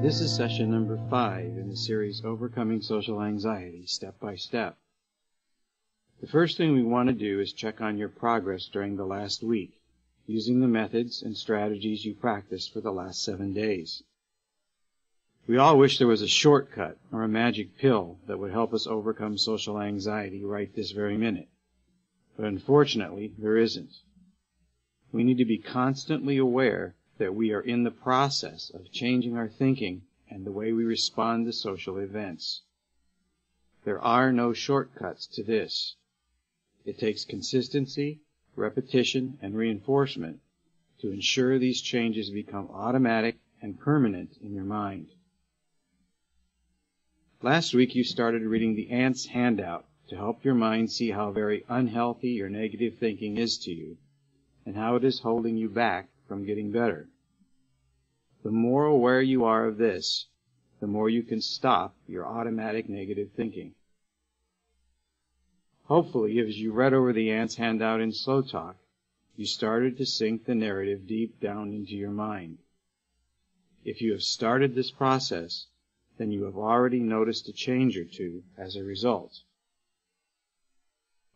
This is session number 5 in the series Overcoming Social Anxiety, Step by Step. The first thing we want to do is check on your progress during the last week, using the methods and strategies you practiced for the last 7 days. We all wish there was a shortcut or a magic pill that would help us overcome social anxiety right this very minute. But unfortunately, there isn't. We need to be constantly aware that we are in the process of changing our thinking and the way we respond to social events. There are no shortcuts to this. It takes consistency, repetition, and reinforcement to ensure these changes become automatic and permanent in your mind. Last week you started reading the Ants handout to help your mind see how very unhealthy your negative thinking is to you and how it is holding you back from getting better. The more aware you are of this, the more you can stop your automatic negative thinking. Hopefully, as you read over the Ants handout in Slow Talk, you started to sink the narrative deep down into your mind. If you have started this process, then you have already noticed a change or two as a result.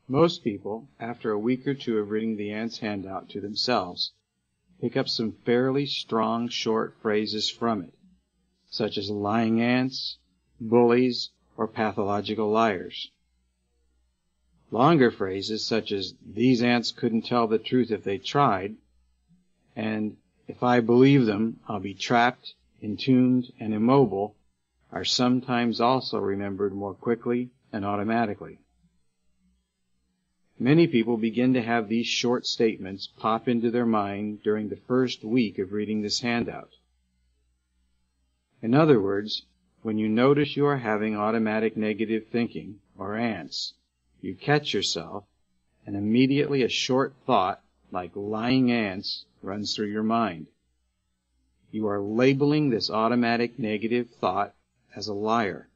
Most people, after a week or two of reading the Ants handout to themselves, pick up some fairly strong short phrases from it, such as lying ants, bullies, or pathological liars. Longer phrases such as, these ants couldn't tell the truth if they tried, and if I believe them, I'll be trapped, entombed, and immobile, are sometimes also remembered more quickly and automatically. Many people begin to have these short statements pop into their mind during the first week of reading this handout. In other words, when you notice you are having automatic negative thinking, or ants, you catch yourself, and immediately a short thought, like lying ants, runs through your mind. You are labeling this automatic negative thought as a liar.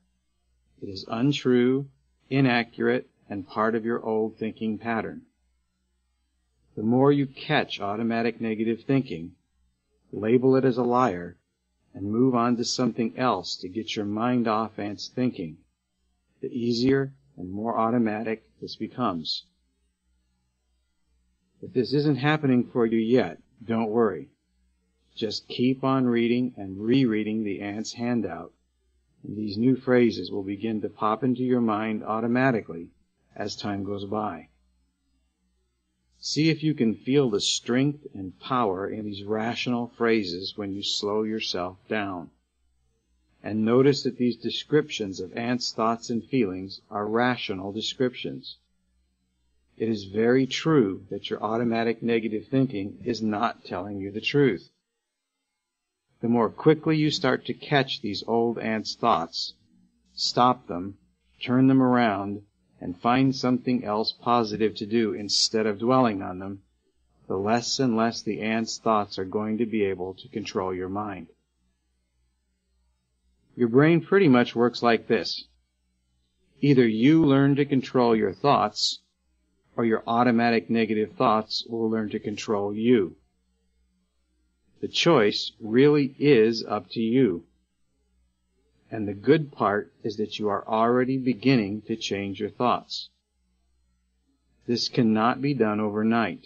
It is untrue, inaccurate, and part of your old thinking pattern. The more you catch automatic negative thinking, label it as a liar, and move on to something else to get your mind off ants thinking, the easier and more automatic this becomes. If this isn't happening for you yet, don't worry. Just keep on reading and rereading the Ants handout, and these new phrases will begin to pop into your mind automatically as time goes by. See if you can feel the strength and power in these rational phrases when you slow yourself down. And notice that these descriptions of ants' thoughts and feelings are rational descriptions. It is very true that your automatic negative thinking is not telling you the truth. The more quickly you start to catch these old ants' thoughts, stop them, turn them around, and find something else positive to do instead of dwelling on them, the less and less the ants' thoughts are going to be able to control your mind. Your brain pretty much works like this. Either you learn to control your thoughts, or your automatic negative thoughts will learn to control you. The choice really is up to you. And the good part is that you are already beginning to change your thoughts. This cannot be done overnight.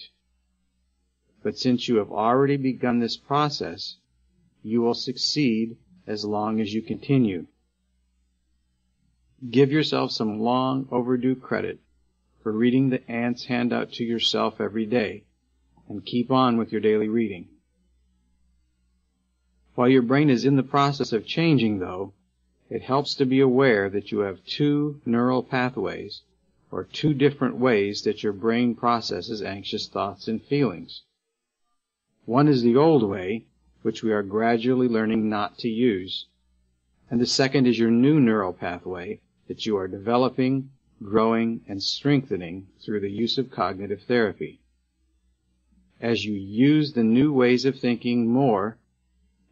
But since you have already begun this process, you will succeed as long as you continue. Give yourself some long overdue credit for reading the Ants handout to yourself every day, and keep on with your daily reading. While your brain is in the process of changing, though, it helps to be aware that you have 2 neural pathways, or 2 different ways that your brain processes anxious thoughts and feelings. One is the old way, which we are gradually learning not to use, and the second is your new neural pathway that you are developing, growing, and strengthening through the use of cognitive therapy. As you use the new ways of thinking more,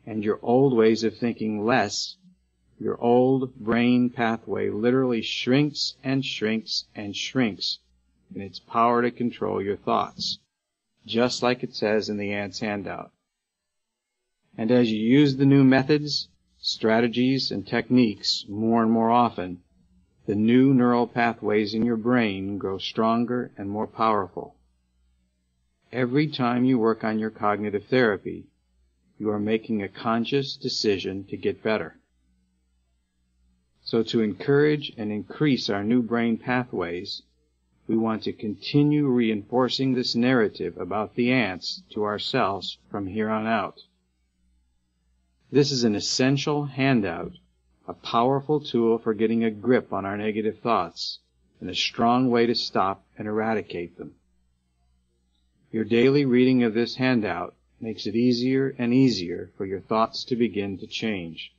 and your old ways of thinking less, your old brain pathway literally shrinks and shrinks and shrinks in its power to control your thoughts, just like it says in the Ants handout. And as you use the new methods, strategies, and techniques more and more often, the new neural pathways in your brain grow stronger and more powerful. Every time you work on your cognitive therapy, you are making a conscious decision to get better. So to encourage and increase our new brain pathways, we want to continue reinforcing this narrative about the ants to ourselves from here on out. This is an essential handout, a powerful tool for getting a grip on our negative thoughts, and a strong way to stop and eradicate them. Your daily reading of this handout makes it easier and easier for your thoughts to begin to change.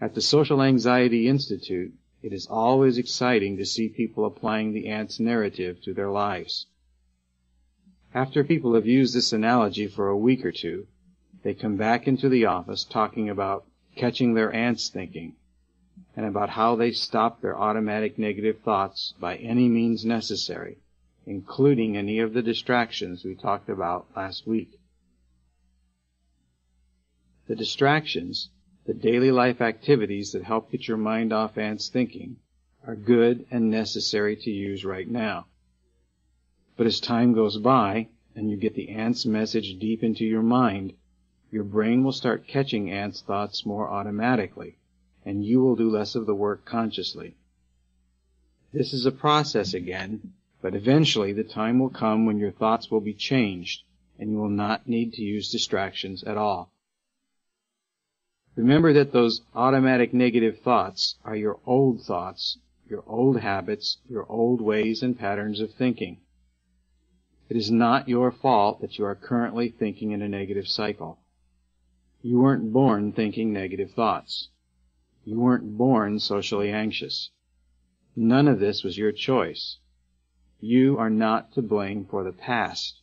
At the Social Anxiety Institute, it is always exciting to see people applying the ants narrative to their lives. After people have used this analogy for a week or two, they come back into the office talking about catching their ants thinking, and about how they stop their automatic negative thoughts by any means necessary, including any of the distractions we talked about last week. The distractions, the daily life activities that help get your mind off ants thinking, are good and necessary to use right now. But as time goes by, and you get the ants message deep into your mind, your brain will start catching ants thoughts more automatically, and you will do less of the work consciously. This is a process again, but eventually the time will come when your thoughts will be changed, and you will not need to use distractions at all. Remember that those automatic negative thoughts are your old thoughts, your old habits, your old ways and patterns of thinking. It is not your fault that you are currently thinking in a negative cycle. You weren't born thinking negative thoughts. You weren't born socially anxious. None of this was your choice. You are not to blame for the past.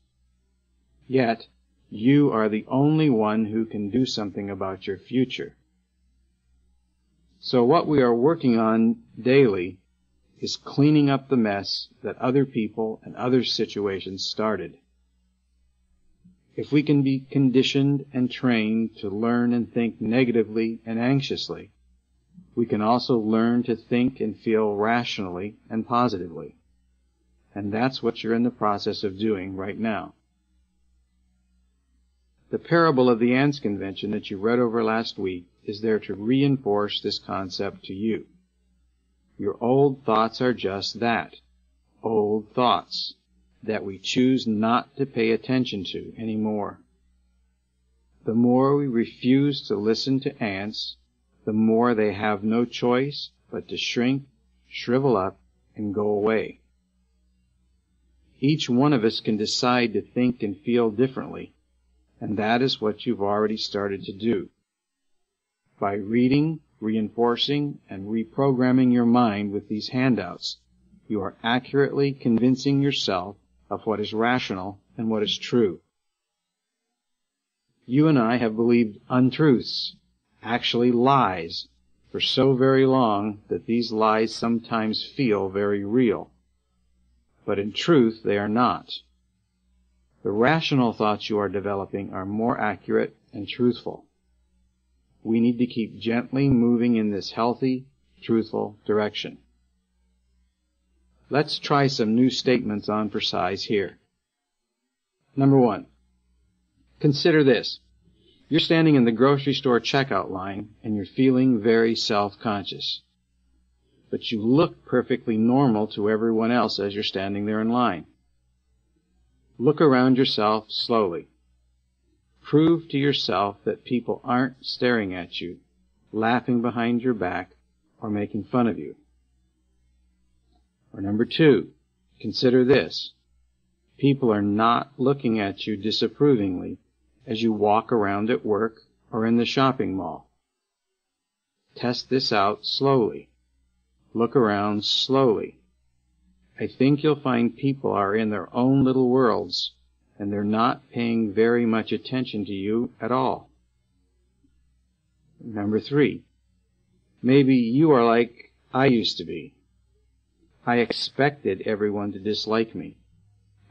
Yet, you are the only one who can do something about your future. So what we are working on daily is cleaning up the mess that other people and other situations started. If we can be conditioned and trained to learn and think negatively and anxiously, we can also learn to think and feel rationally and positively. And that's what you're in the process of doing right now. The parable of the ants convention that you read over last week is there to reinforce this concept to you. Your old thoughts are just that, old thoughts, that we choose not to pay attention to anymore. The more we refuse to listen to ants, the more they have no choice but to shrink, shrivel up, and go away. Each one of us can decide to think and feel differently, and that is what you've already started to do. By reading, reinforcing, and reprogramming your mind with these handouts, you are accurately convincing yourself of what is rational and what is true. You and I have believed untruths, actually lies, for so very long that these lies sometimes feel very real. But in truth, they are not. The rational thoughts you are developing are more accurate and truthful. We need to keep gently moving in this healthy, truthful direction. Let's try some new statements on for size here. Number 1. Consider this. You're standing in the grocery store checkout line and you're feeling very self-conscious. But you look perfectly normal to everyone else as you're standing there in line. Look around yourself slowly. Prove to yourself that people aren't staring at you, laughing behind your back, or making fun of you. Or number 2, consider this. People are not looking at you disapprovingly as you walk around at work or in the shopping mall. Test this out slowly. Look around slowly. I think you'll find people are in their own little worlds, and they're not paying very much attention to you at all. Number 3, maybe you are like I used to be. I expected everyone to dislike me.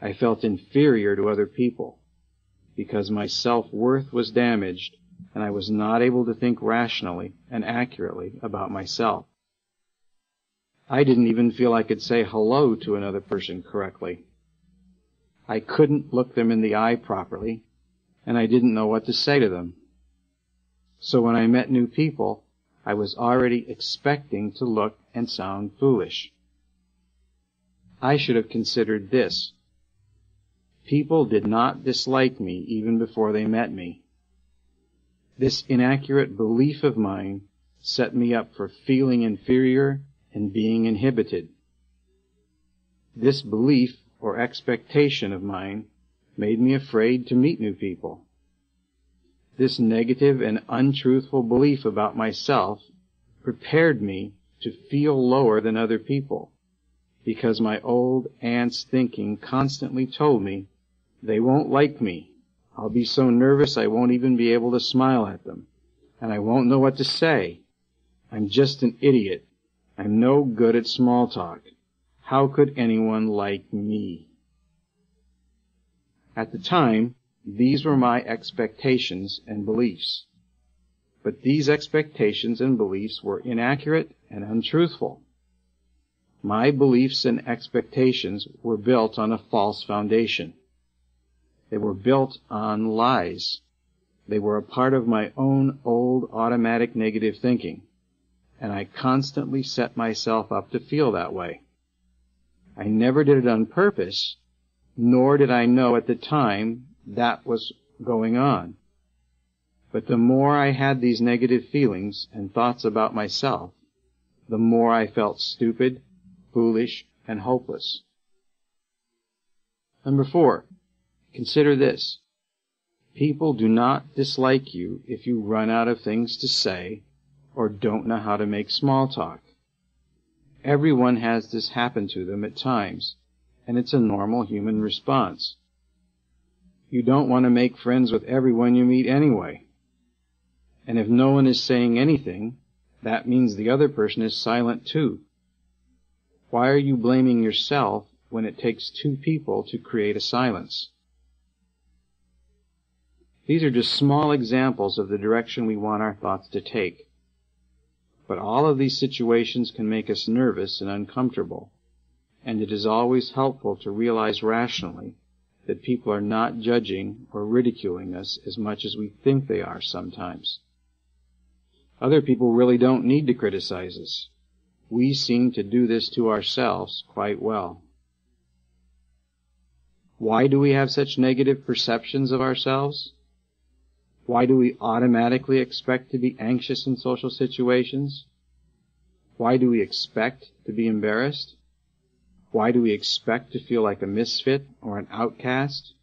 I felt inferior to other people. Because my self-worth was damaged, and I was not able to think rationally and accurately about myself. I didn't even feel I could say hello to another person correctly. I couldn't look them in the eye properly, and I didn't know what to say to them. So when I met new people, I was already expecting to look and sound foolish. I should have considered this. People did not dislike me even before they met me. This inaccurate belief of mine set me up for feeling inferior and being inhibited. This belief or expectation of mine made me afraid to meet new people. This negative and untruthful belief about myself prepared me to feel lower than other people, because my old aunt's thinking constantly told me, they won't like me. I'll be so nervous I won't even be able to smile at them, and I won't know what to say. I'm just an idiot. I'm no good at small talk. How could anyone like me? At the time, these were my expectations and beliefs. But these expectations and beliefs were inaccurate and untruthful. My beliefs and expectations were built on a false foundation. They were built on lies. They were a part of my own old automatic negative thinking, and I constantly set myself up to feel that way. I never did it on purpose, nor did I know at the time that was going on. But the more I had these negative feelings and thoughts about myself, the more I felt stupid, foolish, and hopeless. Number 4, consider this. People do not dislike you if you run out of things to say or don't know how to make small talk. Everyone has this happen to them at times, and it's a normal human response. You don't want to make friends with everyone you meet anyway. And if no one is saying anything, that means the other person is silent too. Why are you blaming yourself when it takes 2 people to create a silence? These are just small examples of the direction we want our thoughts to take. But all of these situations can make us nervous and uncomfortable, and it is always helpful to realize rationally that people are not judging or ridiculing us as much as we think they are sometimes. Other people really don't need to criticize us. We seem to do this to ourselves quite well. Why do we have such negative perceptions of ourselves? Why do we automatically expect to be anxious in social situations? Why do we expect to be embarrassed? Why do we expect to feel like a misfit or an outcast?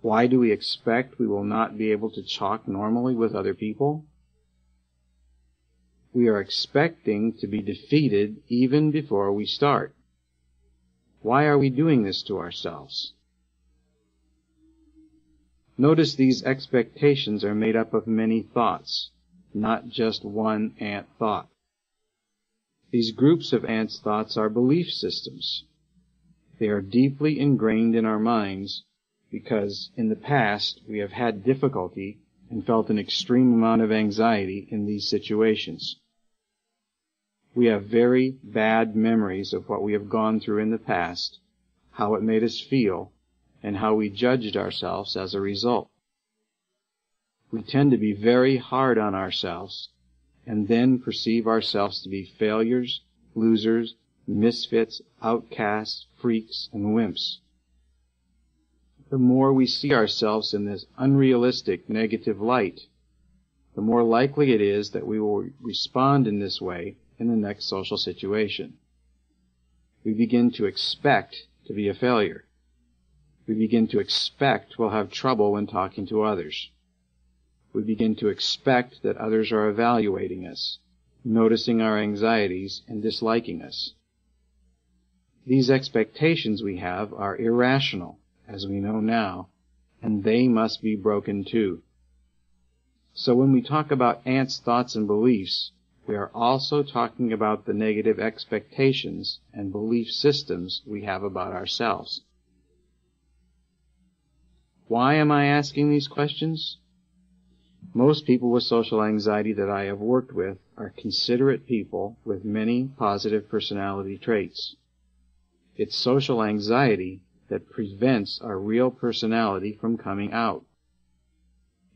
Why do we expect we will not be able to talk normally with other people? We are expecting to be defeated even before we start. Why are we doing this to ourselves? Notice these expectations are made up of many thoughts, not just one ant thought. These groups of ants' thoughts are belief systems. They are deeply ingrained in our minds because in the past we have had difficulty and felt an extreme amount of anxiety in these situations. We have very bad memories of what we have gone through in the past, how it made us feel, and how we judged ourselves as a result. We tend to be very hard on ourselves and then perceive ourselves to be failures, losers, misfits, outcasts, freaks, and wimps. The more we see ourselves in this unrealistic negative light, the more likely it is that we will respond in this way in the next social situation. We begin to expect to be a failure. We begin to expect we'll have trouble when talking to others. We begin to expect that others are evaluating us, noticing our anxieties, and disliking us. These expectations we have are irrational, as we know now, and they must be broken too. So when we talk about ants' thoughts and beliefs, we are also talking about the negative expectations and belief systems we have about ourselves. Why am I asking these questions? Most people with social anxiety that I have worked with are considerate people with many positive personality traits. It's social anxiety that prevents our real personality from coming out.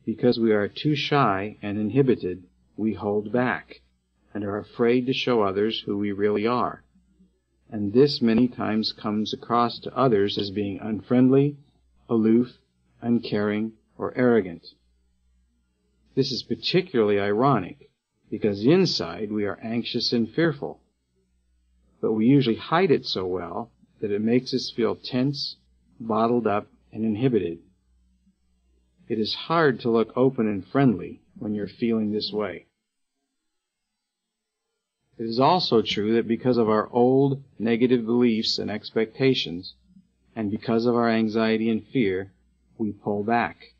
Because we are too shy and inhibited, we hold back and are afraid to show others who we really are. And this many times comes across to others as being unfriendly, aloof, uncaring, or arrogant. This is particularly ironic, because inside we are anxious and fearful. But we usually hide it so well that it makes us feel tense, bottled up, and inhibited. It is hard to look open and friendly when you're feeling this way. It is also true that because of our old negative beliefs and expectations, and because of our anxiety and fear, we pull back.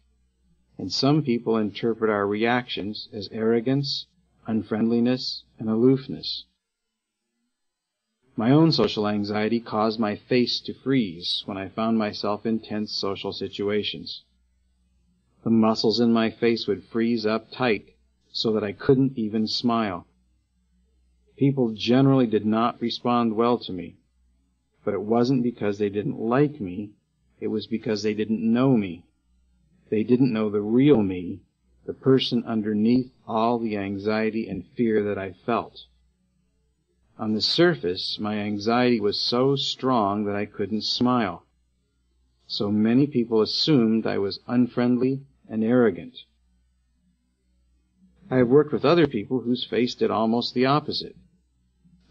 And some people interpret our reactions as arrogance, unfriendliness, and aloofness. My own social anxiety caused my face to freeze when I found myself in tense social situations. The muscles in my face would freeze up tight so that I couldn't even smile. People generally did not respond well to me, but it wasn't because they didn't like me, it was because they didn't know me. They didn't know the real me, the person underneath all the anxiety and fear that I felt. On the surface, my anxiety was so strong that I couldn't smile. So many people assumed I was unfriendly and arrogant. I have worked with other people whose face did almost the opposite.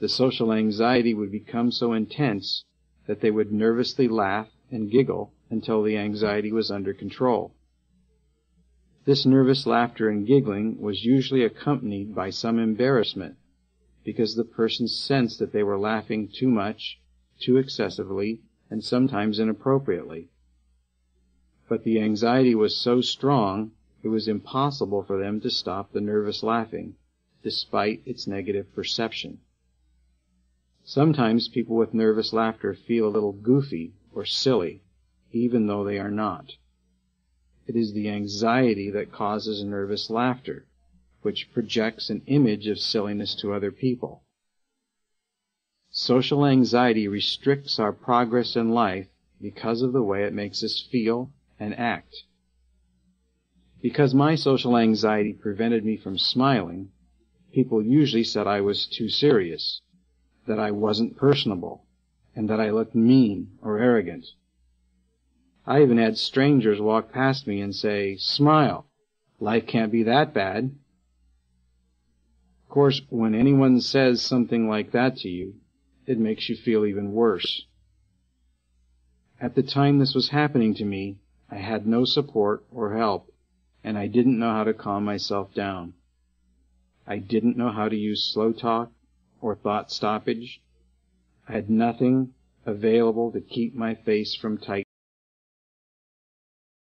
The social anxiety would become so intense that they would nervously laugh and giggle until the anxiety was under control. This nervous laughter and giggling was usually accompanied by some embarrassment, because the person sensed that they were laughing too much, too excessively, and sometimes inappropriately. But the anxiety was so strong, it was impossible for them to stop the nervous laughing, despite its negative perception. Sometimes people with nervous laughter feel a little goofy or silly, even though they are not. It is the anxiety that causes nervous laughter, which projects an image of silliness to other people. Social anxiety restricts our progress in life because of the way it makes us feel and act. Because my social anxiety prevented me from smiling, people usually said I was too serious, that I wasn't personable, and that I looked mean or arrogant. I even had strangers walk past me and say, "Smile, life can't be that bad." Of course, when anyone says something like that to you, it makes you feel even worse. At the time this was happening to me, I had no support or help, and I didn't know how to calm myself down. I didn't know how to use slow talk or thought stoppage. I had nothing available to keep my face from tightening.